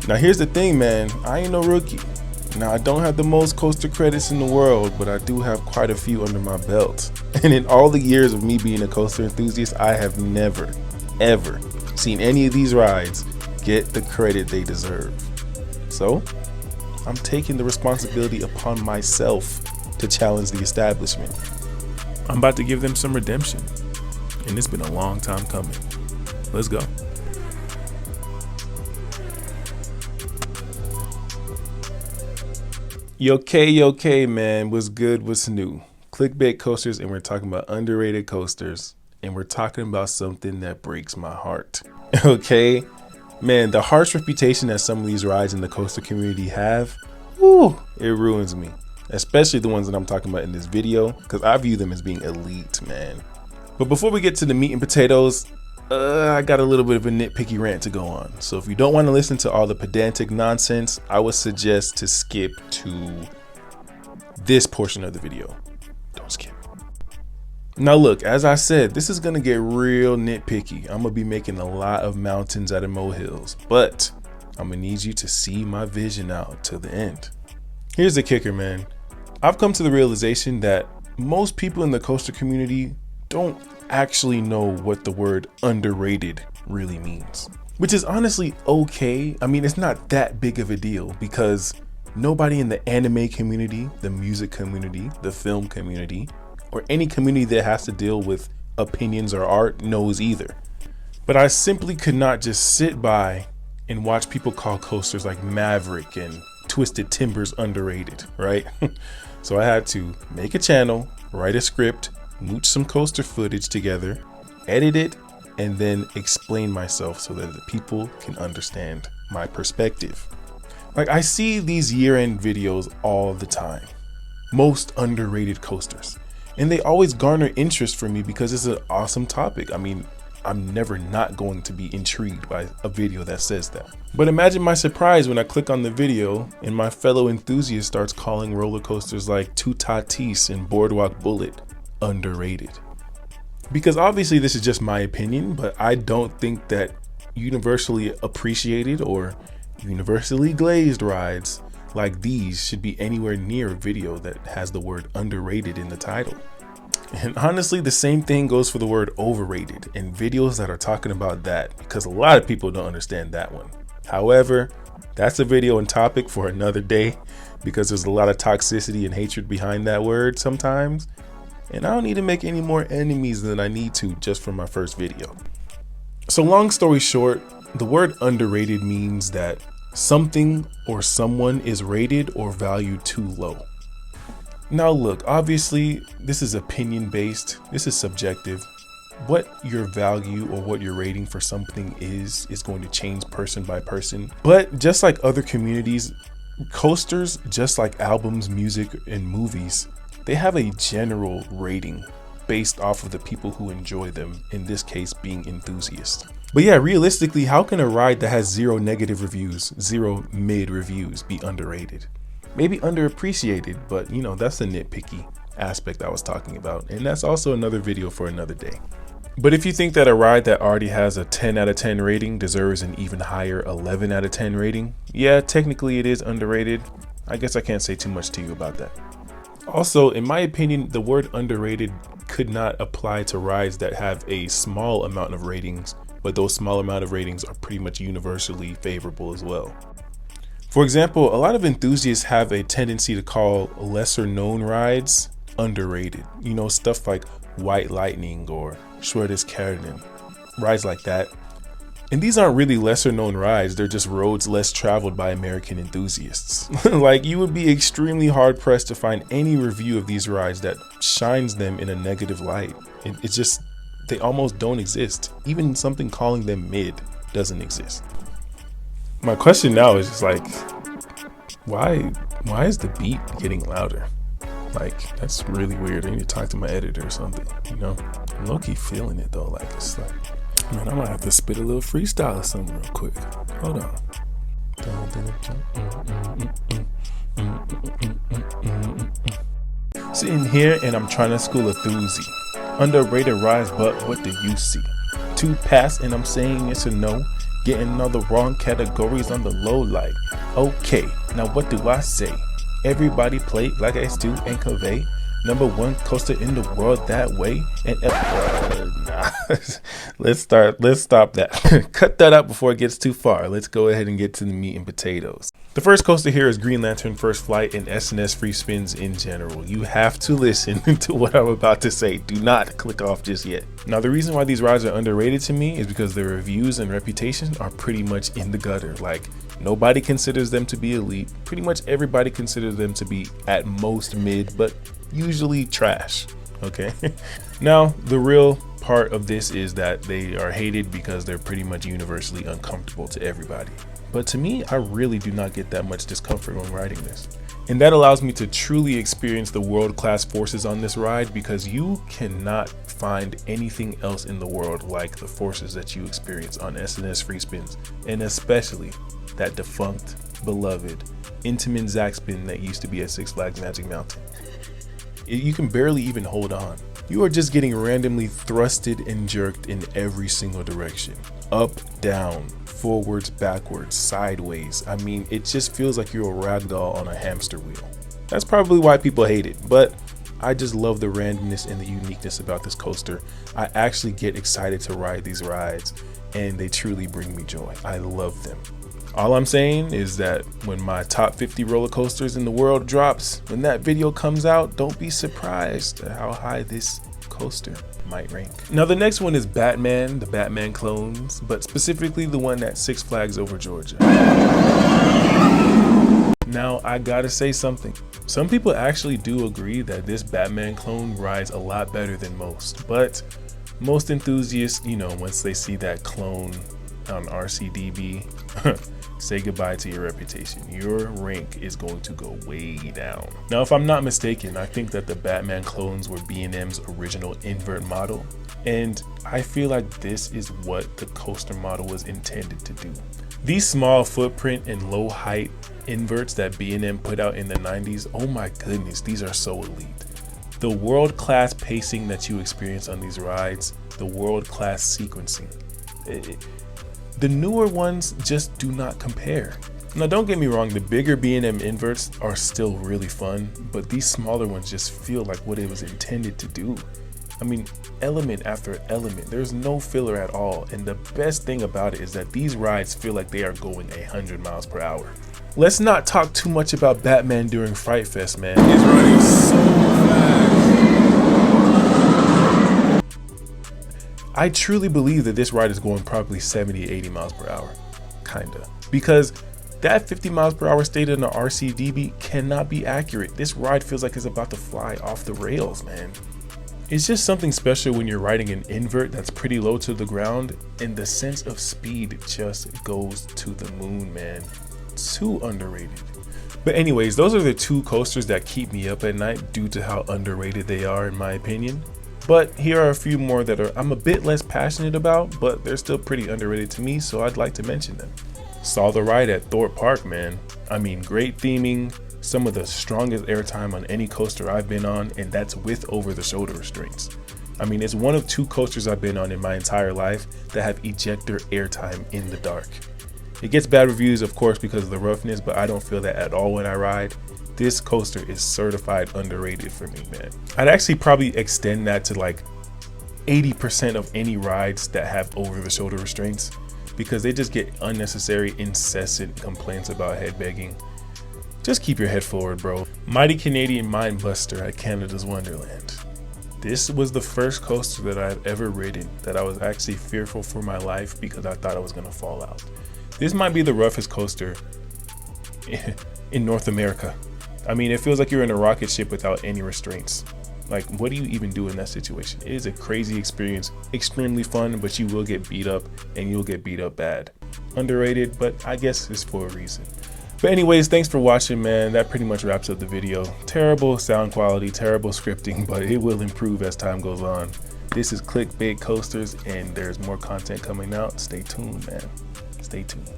Now here's the thing, man, I ain't no rookie. Now I don't have the most coaster credits in the world, but I do have quite a few under my belt. And in all the years of me being a coaster enthusiast, I have never, ever seen any of these rides get the credit they deserve. So I'm taking the responsibility upon myself to challenge the establishment. I'm about to give them some redemption, and it's been a long time coming. Let's go. Yo, K, man, what's good, what's new? Clickbait coasters, and we're talking about underrated coasters, and we're talking about something that breaks my heart. Okay, man, the harsh reputation that some of these rides in the coaster community have, it ruins me. Especially the ones that I'm talking about in this video, because I view them as being elite, man. But before we get to the meat and potatoes, I got a little bit of a nitpicky rant to go on. So if you don't want to listen to all the pedantic nonsense, I would suggest to skip to this portion of the video. Don't skip. Now look, as I said, this is going to get real nitpicky. I'm going to be making a lot of mountains out of molehills, but I'm going to need you to see my vision out till the end. Here's the kicker, man. I've come to the realization that most people in the coaster community don't actually know what the word underrated really means, which is honestly okay. I mean, it's not that big of a deal because nobody in the anime community, the music community, the film community, or any community that has to deal with opinions or art knows either. But I simply could not just sit by and watch people call coasters like Maverick and Twisted Timbers underrated, right? So I had to make a channel, write a script, mooch some coaster footage together, edit it, and then explain myself so that the people can understand my perspective. Like, I see these year-end videos all the time, most underrated coasters, and they always garner interest for me because it's an awesome topic. I mean, I'm never not going to be intrigued by a video that says that. But imagine my surprise when I click on the video and my fellow enthusiast starts calling roller coasters like Two Tatis and Boardwalk Bullet underrated. Because obviously this is just my opinion, but I don't think that universally appreciated or universally glazed rides like these should be anywhere near a video that has the word underrated in the title. And honestly, the same thing goes for the word overrated and videos that are talking about that, because a lot of people don't understand that one. However, that's a video and topic for another day because there's a lot of toxicity and hatred behind that word sometimes. And I don't need to make any more enemies than I need to just for my first video. So long story short, the word underrated means that something or someone is rated or valued too low. Now look, obviously this is opinion based, this is subjective. What your value or what your rating for something is going to change person by person. But just like other communities, coasters, just like albums, music, and movies, they have a general rating based off of the people who enjoy them, in this case being enthusiasts. But yeah, realistically, how can a ride that has 0 negative reviews, 0 mid reviews be underrated? Maybe underappreciated, but you know, that's the nitpicky aspect I was talking about. And that's also another video for another day. But if you think that a ride that already has a 10 out of 10 rating deserves an even higher 11 out of 10 rating, yeah, technically it is underrated. I guess I can't say too much to you about that. Also, in my opinion, the word underrated could not apply to rides that have a small amount of ratings, but those small amount of ratings are pretty much universally favorable as well. For example, a lot of enthusiasts have a tendency to call lesser known rides underrated. You know, stuff like White Lightning or Schroeder's Kärnen, rides like that. And these aren't really lesser known rides, they're just roads less traveled by American enthusiasts. Like, you would be extremely hard pressed to find any review of these rides that shines them in a negative light. It's just, they almost don't exist. Even something calling them mid doesn't exist. My question now is just like, why is the beat getting louder? Like, that's really weird. I need to talk to my editor or something, you know? I'm low-key feeling it though, like, it's like, man, I might have to spit a little freestyle or something real quick. Hold on. Sitting here and I'm trying to school a doozy. Underrated rides, but what do you see? 2 pass and I'm saying yes or no. Getting all the wrong categories on the low light. Okay, now what do I say? Everybody play like S2 and convey. #1 coaster in the world that way. And nah. let's stop that. Cut that out before it gets too far. Let's go ahead and get to the meat and potatoes. The first coaster here is Green Lantern First Flight and S&S Free Spins in general. You have to listen to what I'm about to say. Do not click off just yet. Now, the reason why these rides are underrated to me is because their reviews and reputation are pretty much in the gutter. Like, nobody considers them to be elite. Pretty much everybody considers them to be at most mid, but usually trash. Okay. Now, the real part of this is that they are hated because they're pretty much universally uncomfortable to everybody. But to me, I really do not get that much discomfort when riding this. And that allows me to truly experience the world-class forces on this ride, because you cannot find anything else in the world like the forces that you experience on S&S Free Spins, and especially that defunct, beloved, Intamin Zack spin that used to be at Six Flags Magic Mountain. You can barely even hold on. You are just getting randomly thrusted and jerked in every single direction. Up, down, forwards, backwards, sideways. I mean, it just feels like you're a ragdoll on a hamster wheel. That's probably why people hate it, but I just love the randomness and the uniqueness about this coaster. I actually get excited to ride these rides, and they truly bring me joy. I love them. All I'm saying is that when my top 50 roller coasters in the world drops, when that video comes out, don't be surprised at how high this coaster might rank. Now, the next one is Batman, the Batman clones, but specifically the one at Six Flags Over Georgia. Now, I gotta say something. Some people actually do agree that this Batman clone rides a lot better than most, but most enthusiasts, once they see that clone on RCDB, say goodbye to your reputation. Your rank is going to go way down. Now, if I'm not mistaken, I think that the Batman clones were B&M's original invert model, and I feel like this is what the coaster model was intended to do. These small footprint and low height inverts that B&M put out in the 90s, oh my goodness, these are so elite. The world-class pacing that you experience on these rides, the world-class sequencing. The newer ones just do not compare. Now, don't get me wrong, the bigger B&M inverts are still really fun, but these smaller ones just feel like what it was intended to do. I mean, element after element, there's no filler at all. And the best thing about it is that these rides feel like they are going 100 miles per hour. Let's not talk too much about Batman during Fright Fest, man. It's running so fast. I truly believe that this ride is going probably 70, 80 miles per hour, kinda. Because that 50 miles per hour stated in the RCDB cannot be accurate. This ride feels like it's about to fly off the rails, man. It's just something special when you're riding an invert that's pretty low to the ground, and the sense of speed just goes to the moon, man. Too underrated. But anyways, those are the two coasters that keep me up at night due to how underrated they are, in my opinion. But here are a few more that I'm a bit less passionate about, but they're still pretty underrated to me, so I'd like to mention them. Saw the ride at Thorpe Park, man. I mean, great theming, some of the strongest airtime on any coaster I've been on, and that's with over the shoulder restraints. I mean, it's one of two coasters I've been on in my entire life that have ejector airtime in the dark. It gets bad reviews, of course, because of the roughness, but I don't feel that at all when I ride. This coaster is certified underrated for me, man. I'd actually probably extend that to like 80% of any rides that have over the shoulder restraints, because they just get unnecessary, incessant complaints about head begging. Just keep your head forward, bro. Mighty Canadian Mindbuster at Canada's Wonderland. This was the first coaster that I've ever ridden that I was actually fearful for my life because I thought I was gonna fall out. This might be the roughest coaster in North America. I mean, it feels like you're in a rocket ship without any restraints. Like, what do you even do in that situation? It is a crazy experience, extremely fun, but you will get beat up, and you'll get beat up bad. Underrated, but I guess it's for a reason. But anyways, thanks for watching, man. That pretty much wraps up the video. Terrible sound quality, terrible scripting, but it will improve as time goes on. This is Clickbait Coasters, and there's more content coming out. Stay tuned, man. Stay tuned.